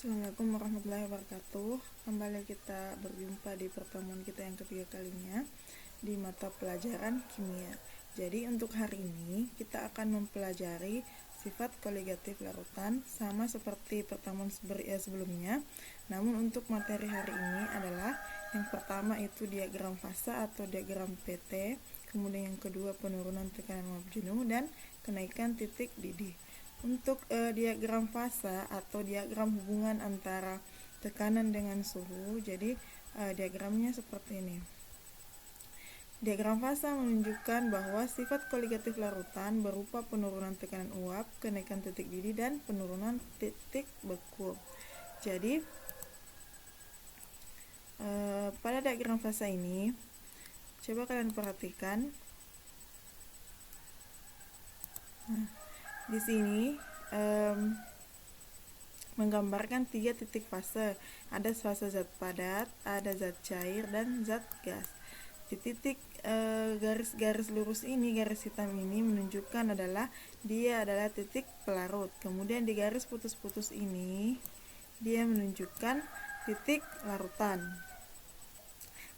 Assalamualaikum warahmatullahi wabarakatuh. Kembali kita berjumpa di pertemuan kita yang ketiga kalinya di mata pelajaran kimia. Jadi untuk hari ini kita akan mempelajari sifat koligatif larutan sama seperti pertemuan sebelumnya. Namun untuk materi hari ini adalah yang pertama itu diagram fasa atau diagram PT, kemudian yang kedua penurunan tekanan uap jenuh dan kenaikan titik didih. Untuk diagram fasa atau diagram hubungan antara tekanan dengan suhu, jadi diagramnya seperti ini. Diagram fasa menunjukkan bahwa sifat koligatif larutan berupa penurunan tekanan uap, kenaikan titik didih, dan penurunan titik beku. Jadi pada diagram fasa ini, coba kalian perhatikan. Di sini menggambarkan 3 titik fase. Ada fase zat padat, ada zat cair, dan zat gas. Di titik garis-garis lurus ini, garis hitam ini menunjukkan dia adalah titik pelarut. Kemudian di garis putus-putus ini dia menunjukkan titik larutan.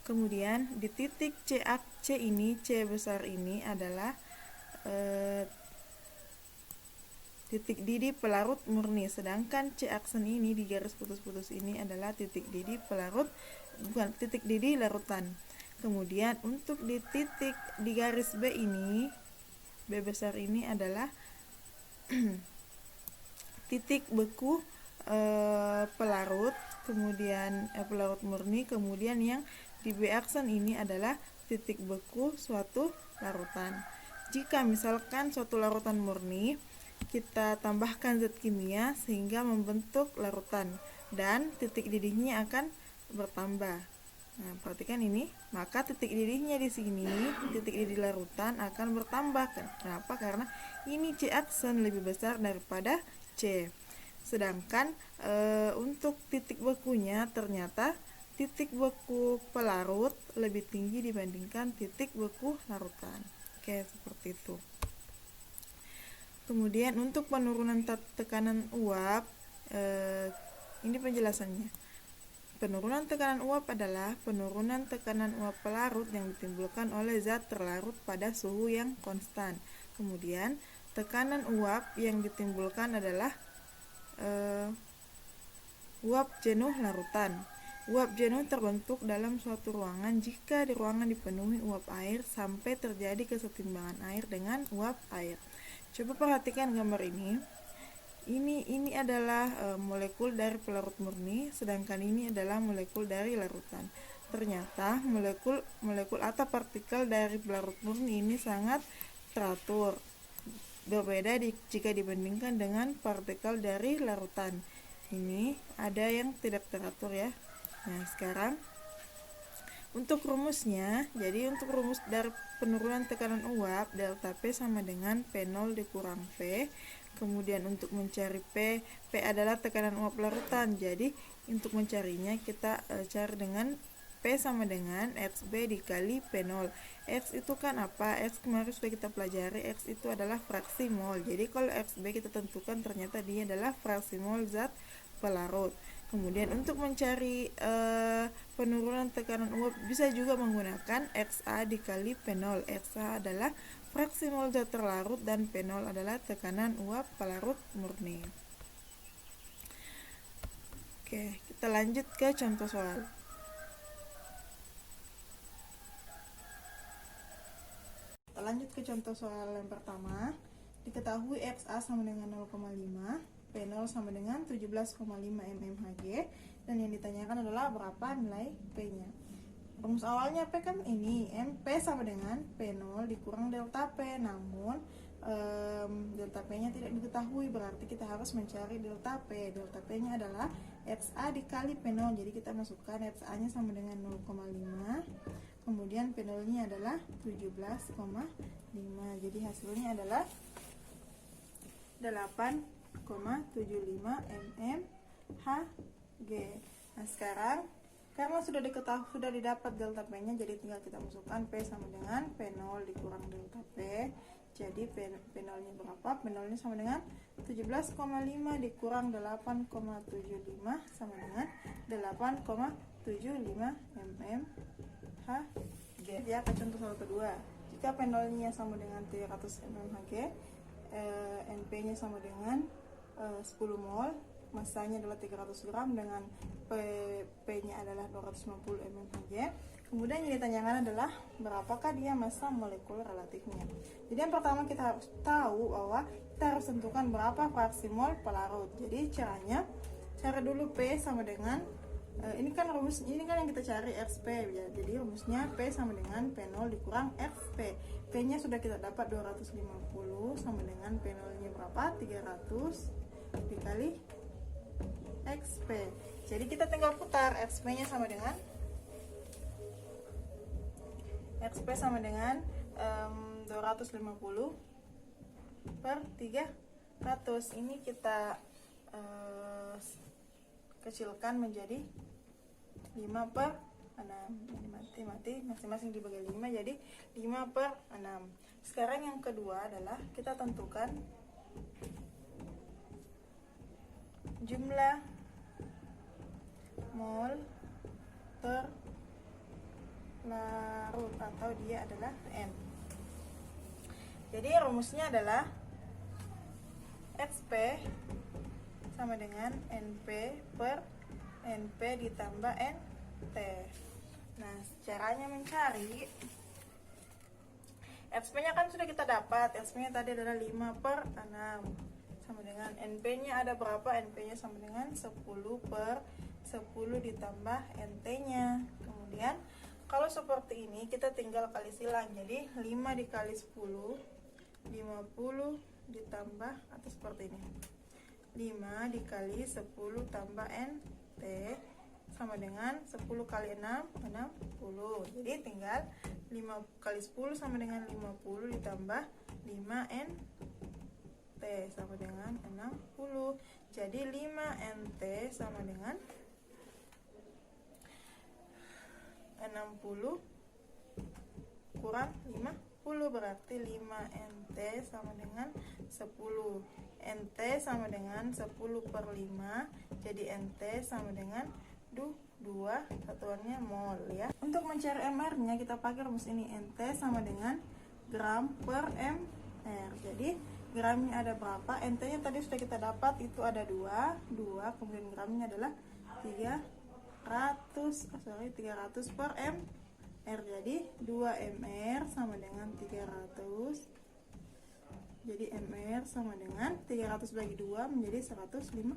Kemudian di titik C ini, C besar ini adalah titik didih pelarut murni, sedangkan C aksen ini di garis putus-putus ini adalah titik didih titik didih larutan. Kemudian untuk di titik di garis B ini, B besar ini adalah titik beku pelarut, kemudian pelarut murni, kemudian yang di B aksen ini adalah titik beku suatu larutan. Jika misalkan suatu larutan murni, kita tambahkan zat kimia sehingga membentuk larutan dan titik didihnya akan bertambah. Nah, perhatikan ini, maka titik didihnya di sini, titik didih larutan akan bertambah. Kenapa? Karena ini C aksen lebih besar daripada C. Sedangkan untuk titik bekunya ternyata titik beku pelarut lebih tinggi dibandingkan titik beku larutan. Oke, seperti itu. Kemudian untuk penurunan tekanan uap, ini penjelasannya. Penurunan tekanan uap adalah penurunan tekanan uap pelarut yang ditimbulkan oleh zat terlarut pada suhu yang konstan. Kemudian tekanan uap yang ditimbulkan adalah uap jenuh larutan. Uap jenuh terbentuk dalam suatu ruangan jika di ruangan dipenuhi uap air sampai terjadi kesetimbangan air dengan uap air. Coba perhatikan gambar ini. Ini adalah molekul dari pelarut murni, sedangkan ini adalah molekul dari larutan. Ternyata molekul atau partikel dari pelarut murni ini sangat teratur, berbeda jika dibandingkan dengan partikel dari larutan. Ini ada yang tidak teratur ya. Nah, sekarang untuk rumusnya, jadi untuk rumus dari penurunan tekanan uap, delta P sama dengan P0 dikurang V. Kemudian untuk mencari P adalah tekanan uap larutan. Jadi untuk mencarinya kita cari dengan P sama dengan XB dikali P0. X itu kan apa? X kemarin sudah kita pelajari, X itu adalah fraksi mol. Jadi kalau XB kita tentukan ternyata dia adalah fraksi mol zat pelarut. Kemudian untuk mencari penurunan tekanan uap bisa juga menggunakan XA dikali P0. XA adalah fraksi mol zat terlarut dan P0 adalah tekanan uap pelarut murni. Oke, kita lanjut ke contoh soal. Kita lanjut ke contoh soal yang pertama. Diketahui XA sama dengan 0,5, P0 sama dengan 17,5 mmHg, dan yang ditanyakan adalah berapa nilai P-nya. Rumus awalnya P kan ini, MP sama dengan P0 dikurang delta P, namun delta P-nya tidak diketahui, berarti kita harus mencari delta P. Delta P-nya adalah XA dikali P0, jadi kita masukkan XA-nya sama dengan 0,5, kemudian P0-nya adalah 17,5, jadi hasilnya adalah 8,75 mmHg. Nah, sekarang karena sudah didapat delta P-nya, jadi tinggal kita masukkan P sama dengan P0 dikurang delta P. Jadi P0-nya berapa? P0-nya sama dengan 17,5 dikurang 8,75 sama dengan 8,75 mmHg. Ya, ke contoh soal kedua. Jika P0-nya sama dengan 300 mmHg, NP-nya sama dengan 10 mol, masanya adalah 300 gram dengan P-nya adalah 250 mmHg. Kemudian yang ditanyakan adalah berapakah dia massa molekuler relatifnya. Jadi yang pertama kita harus tahu bahwa kita harus tentukan berapa fraksi mol pelarut. Jadi caranya, cari dulu P sama dengan ini kan yang kita cari XP ya. Jadi rumusnya P sama dengan P0 dikurang XP. P-nya sudah kita dapat 250 sama dengan P0-nya berapa? 300 dikali XP. Jadi kita tinggal putar. XP-nya sama dengan XP sama dengan 250 per 300. Ini kita kecilkan menjadi 5 per 6. Ini mati masing-masing dibagi 5, jadi 5 per 6. Sekarang yang kedua adalah kita tentukan jumlah mol per larut atau dia adalah N. Jadi rumusnya adalah XP sama dengan NP per NP ditambah NT. Nah, caranya mencari XP-nya kan sudah kita dapat. XP-nya tadi adalah 5 per 6 sama dengan NP-nya ada berapa? NP-nya sama dengan 10 per 10 ditambah NT-nya. Kemudian kalau seperti ini kita tinggal kali silang. Jadi 5 dikali 10 50 ditambah atau seperti ini. 5 dikali 10 tambah NT sama dengan 10 kali 6 60. Jadi tinggal 5 kali 10 sama dengan 50 ditambah 5 NT sama dengan 60. Jadi 5 NT sama dengan 60 kurang 50, berarti 5 NT sama dengan 10. NT sama dengan 10 per 5, jadi NT sama dengan 2, satuannya mol ya. Untuk mencari MR nya kita pakai rumus ini. NT sama dengan gram per MR. Jadi gramnya ada berapa? NT nya tadi sudah kita dapat, itu ada 2, kemudian gramnya adalah 300 per MR. Jadi 2 MR sama dengan 300. Jadi MR sama dengan 300 bagi 2 menjadi 150.